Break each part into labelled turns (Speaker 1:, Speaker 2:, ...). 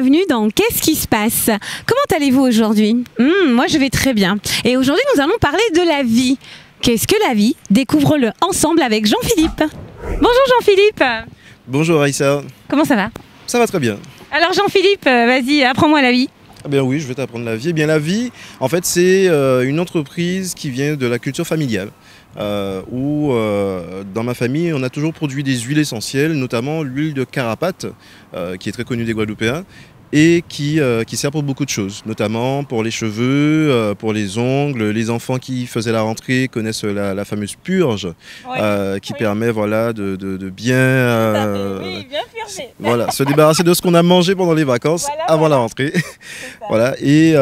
Speaker 1: bienvenue dans Qu'est-ce qui se passe? Comment allez-vous aujourd'hui? Moi je vais très bien. Et aujourd'hui nous allons parler de la vie. Qu'est-ce que la vie? Découvre-le ensemble avec Jean-Philippe. Bonjour Jean-Philippe.
Speaker 2: Bonjour Aïssa.
Speaker 1: Comment ça va?
Speaker 2: Ça va très bien.
Speaker 1: Alors Jean-Philippe, vas-y, apprends-moi la vie.
Speaker 2: Eh bien oui, je vais t'apprendre la vie. Eh bien la vie, en fait, c'est une entreprise qui vient de la culture familiale. Où dans ma famille, on a toujours produit des huiles essentielles, notamment l'huile de carapate, qui est très connue des Guadeloupéens, et qui sert pour beaucoup de choses, notamment pour les cheveux, pour les ongles. Les enfants qui faisaient la rentrée connaissent la fameuse purge, qui permet voilà, de bien, voilà, se débarrasser de ce qu'on a mangé pendant les vacances avant la rentrée. Voilà, et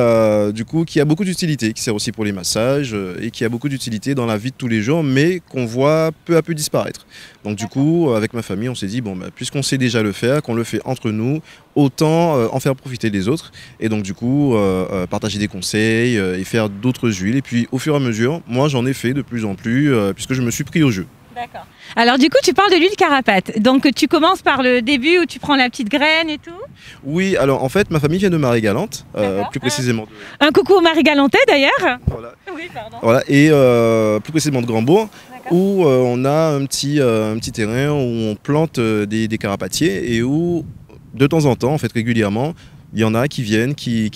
Speaker 2: du coup, qui a beaucoup d'utilité, qui sert aussi pour les massages, et qui a beaucoup d'utilité dans la vie de tous les jours, mais qu'on voit peu à peu disparaître. Donc du coup, avec ma famille, on s'est dit, bon, bah, puisqu'on sait déjà le faire, qu'on le fait entre nous, autant en faire profiter les autres. Et donc du coup, partager des conseils et faire d'autres huiles. Et puis au fur et à mesure, moi j'en ai fait de plus en plus, puisque je me suis pris au jeu.
Speaker 1: D'accord. Alors du coup, tu parles de l'huile carapate. Donc tu commences par le début où tu prends la petite graine et tout?
Speaker 2: Oui, alors en fait, ma famille vient de Marie-Galante, plus précisément.
Speaker 1: Un coucou au Marie-Galantais d'ailleurs.
Speaker 2: Voilà.
Speaker 1: Oui, pardon.
Speaker 2: Voilà, et plus précisément de Grandbourg, où on a un petit terrain où on plante des carapatiers et où, de temps en temps, en fait régulièrement, il y en a qui viennent, qui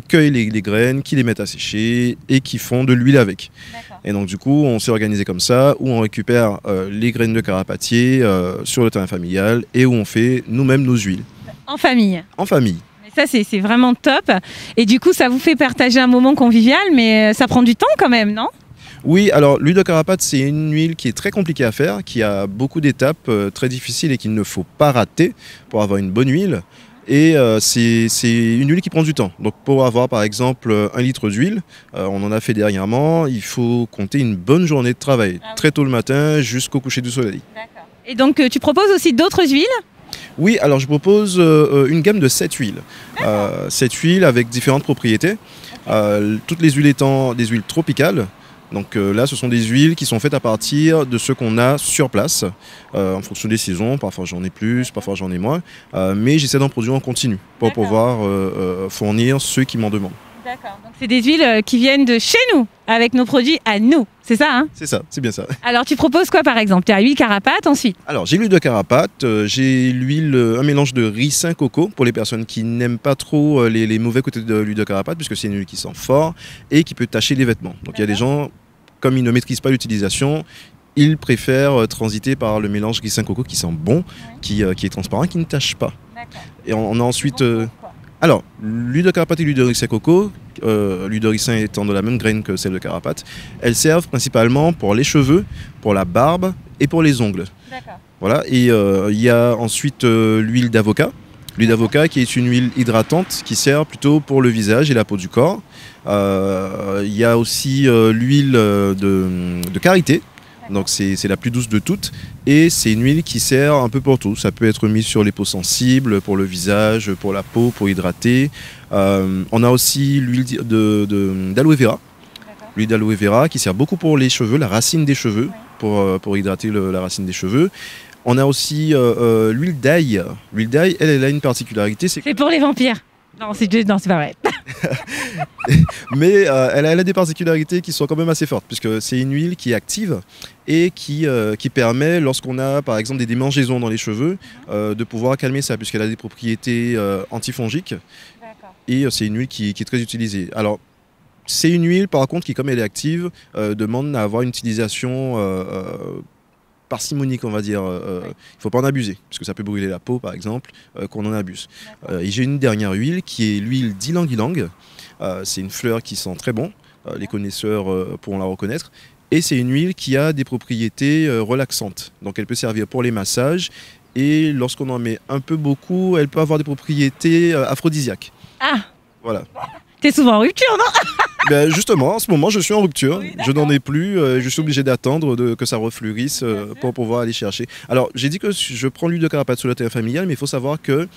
Speaker 2: cueillent les graines, qui les mettent à sécher et qui font de l'huile avec. Et donc du coup, on s'est organisé comme ça, où on récupère les graines de carapatier sur le terrain familial et où on fait nous-mêmes nos huiles.
Speaker 1: En famille? En
Speaker 2: famille.
Speaker 1: Ça, c'est vraiment top. Et du coup, ça vous fait partager un moment convivial, mais ça prend du temps quand même, non?
Speaker 2: Oui, alors l'huile de carapate, c'est une huile qui est très compliquée à faire, qui a beaucoup d'étapes très difficiles et qu'il ne faut pas rater pour avoir une bonne huile. Et c'est une huile qui prend du temps. Donc pour avoir par exemple 1 litre d'huile, on en a fait dernièrement, il faut compter une bonne journée de travail, très tôt le matin jusqu'au coucher du soleil.
Speaker 1: D'accord. Et donc tu proposes aussi d'autres huiles?
Speaker 2: Oui, alors je propose une gamme de 7 huiles. 7 huiles avec différentes propriétés, toutes les huiles étant des huiles tropicales. Donc là, ce sont des huiles qui sont faites à partir de ce qu'on a sur place, en fonction des saisons. Parfois j'en ai plus, parfois j'en ai moins, mais j'essaie d'en produire en continu pour pouvoir fournir ceux qui m'en demandent.
Speaker 1: D'accord, donc c'est des huiles qui viennent de chez nous, avec nos produits à nous, c'est ça hein?
Speaker 2: C'est ça, c'est bien ça.
Speaker 1: Alors tu proposes quoi par exemple? Tu as l'huile carapate ensuite?
Speaker 2: Alors j'ai l'huile de carapate, j'ai un mélange de ricin coco pour les personnes qui n'aiment pas trop les mauvais côtés de l'huile de carapate, puisque c'est une huile qui sent fort et qui peut tacher les vêtements. Donc il y a des gens, comme ils ne maîtrisent pas l'utilisation, ils préfèrent transiter par le mélange ricin coco qui sent bon, qui est transparent, qui ne tache pas. Et on a ensuite... alors, l'huile de carapate et l'huile de ricin coco, l'huile de ricin étant de la même graine que celle de carapate, elles servent principalement pour les cheveux, pour la barbe et pour les ongles. Voilà, et il y a ensuite l'huile d'avocat. L'huile d'avocat qui est une huile hydratante qui sert plutôt pour le visage et la peau du corps. Il y a aussi l'huile de karité. Donc c'est la plus douce de toutes et c'est une huile qui sert un peu pour tout. Ça peut être mis sur les peaux sensibles, pour le visage, pour la peau, pour hydrater. On a aussi l'huile d'aloe vera. L'huile d'aloe vera qui sert beaucoup pour les cheveux, la racine des cheveux, pour hydrater la racine des cheveux. On a aussi l'huile d'ail. L'huile d'ail, elle a une particularité. C'est
Speaker 1: pour les vampires. Non, c'est pas vrai.
Speaker 2: Mais elle a des particularités qui sont quand même assez fortes, puisque c'est une huile qui est active et qui permet, lorsqu'on a par exemple des démangeaisons dans les cheveux, de pouvoir calmer ça, puisqu'elle a des propriétés antifongiques. Et c'est une huile qui est très utilisée. Alors, c'est une huile par contre qui, comme elle est active, demande à avoir une utilisation parcimonique, on va dire. Il ne faut pas en abuser, parce que ça peut brûler la peau, par exemple, qu'on en abuse. Et j'ai une dernière huile qui est l'huile d'ylang-ylang. C'est une fleur qui sent très bon. Les connaisseurs pourront la reconnaître. Et c'est une huile qui a des propriétés relaxantes. Donc elle peut servir pour les massages. Et lorsqu'on en met un peu beaucoup, elle peut avoir des propriétés aphrodisiaques.
Speaker 1: Ah!
Speaker 2: Voilà.
Speaker 1: T'es souvent en rupture, non?
Speaker 2: Ben justement, en ce moment, je suis en rupture. Oui, je n'en ai plus. Je suis obligé d'attendre que ça refleurisse pour pouvoir aller chercher. Alors, j'ai dit que je prends l'huile de carapate sur le terrain familial, mais il faut savoir que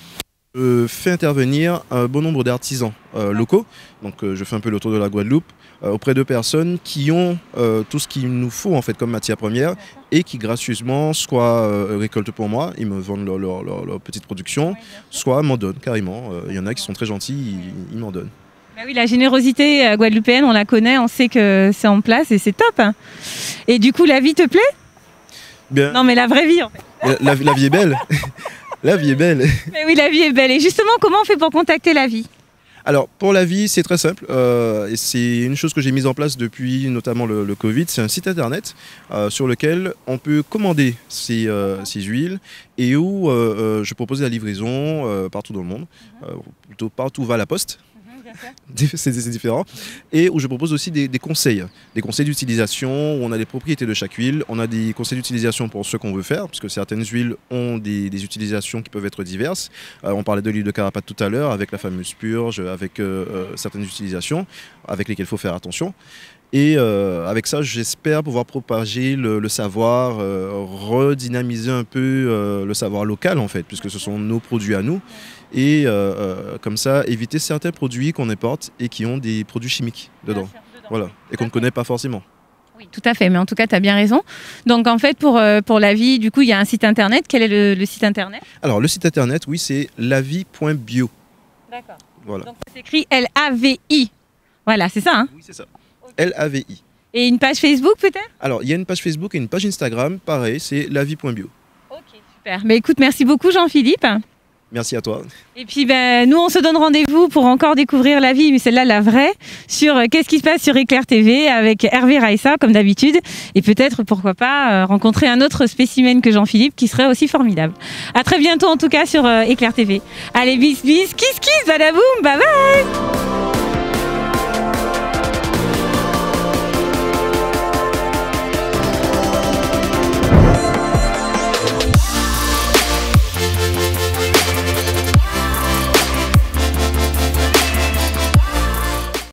Speaker 2: Je fais intervenir un bon nombre d'artisans locaux, donc je fais un peu le tour de la Guadeloupe, auprès de personnes qui ont tout ce qu'il nous faut en fait comme matière première et qui gracieusement soit récoltent pour moi, ils me vendent leur petite production, soit m'en donnent carrément. Il y en a qui sont très gentils, ils m'en donnent.
Speaker 1: Bah oui, la générosité guadeloupéenne, on la connaît, on sait que c'est en place et c'est top. Hein. Et du coup, la vie te plaît?
Speaker 2: Bien.
Speaker 1: Non, mais la vraie vie en fait.
Speaker 2: La vie est belle. La vie est belle.
Speaker 1: Mais oui, la vie est belle. Et justement, comment on fait pour contacter la vie?
Speaker 2: Alors, pour la vie, c'est très simple. Et c'est une chose que j'ai mise en place depuis notamment le Covid. C'est un site internet sur lequel on peut commander ces huiles et où je propose la livraison partout dans le monde. Plutôt partout va la poste. C'est différent. Et où je propose aussi des conseils d'utilisation, où on a les propriétés de chaque huile, on a des conseils d'utilisation pour ce qu'on veut faire, parce que certaines huiles ont des utilisations qui peuvent être diverses. On parlait de l'huile de Karapate tout à l'heure, avec la fameuse purge, avec certaines utilisations, avec lesquelles il faut faire attention. Et avec ça, j'espère pouvoir propager le savoir, redynamiser un peu le savoir local en fait, puisque ce sont nos produits à nous. Et comme ça, éviter certains produits qu'on importe et qui ont des produits chimiques dedans. Voilà, et qu'on ne connaît pas forcément.
Speaker 1: Oui, tout à fait, mais en tout cas, tu as bien raison. Donc en fait, pour la vie, du coup, il y a un site internet. Quel est le site internet?
Speaker 2: Alors le site internet, oui, c'est lavie.bio.
Speaker 1: D'accord.
Speaker 2: Voilà.
Speaker 1: Donc ça s'écrit L-A-V-I. Voilà, c'est ça, hein?
Speaker 2: Oui, c'est ça. L-A-V-I.
Speaker 1: Et une page Facebook peut-être?
Speaker 2: Alors, il y a une page Facebook et une page Instagram, pareil, c'est lavie.bio.
Speaker 1: Ok, super. Mais écoute, merci beaucoup Jean-Philippe.
Speaker 2: Merci à toi.
Speaker 1: Et puis nous on se donne rendez-vous pour encore découvrir la vie, mais celle-là la vraie, sur qu'est-ce qui se passe sur Éclair TV avec Hervé Raissa comme d'habitude, et peut-être pourquoi pas rencontrer un autre spécimen que Jean-Philippe qui serait aussi formidable. À très bientôt en tout cas sur Éclair TV. Allez bis bis, kiss kiss, badaboum, bye bye.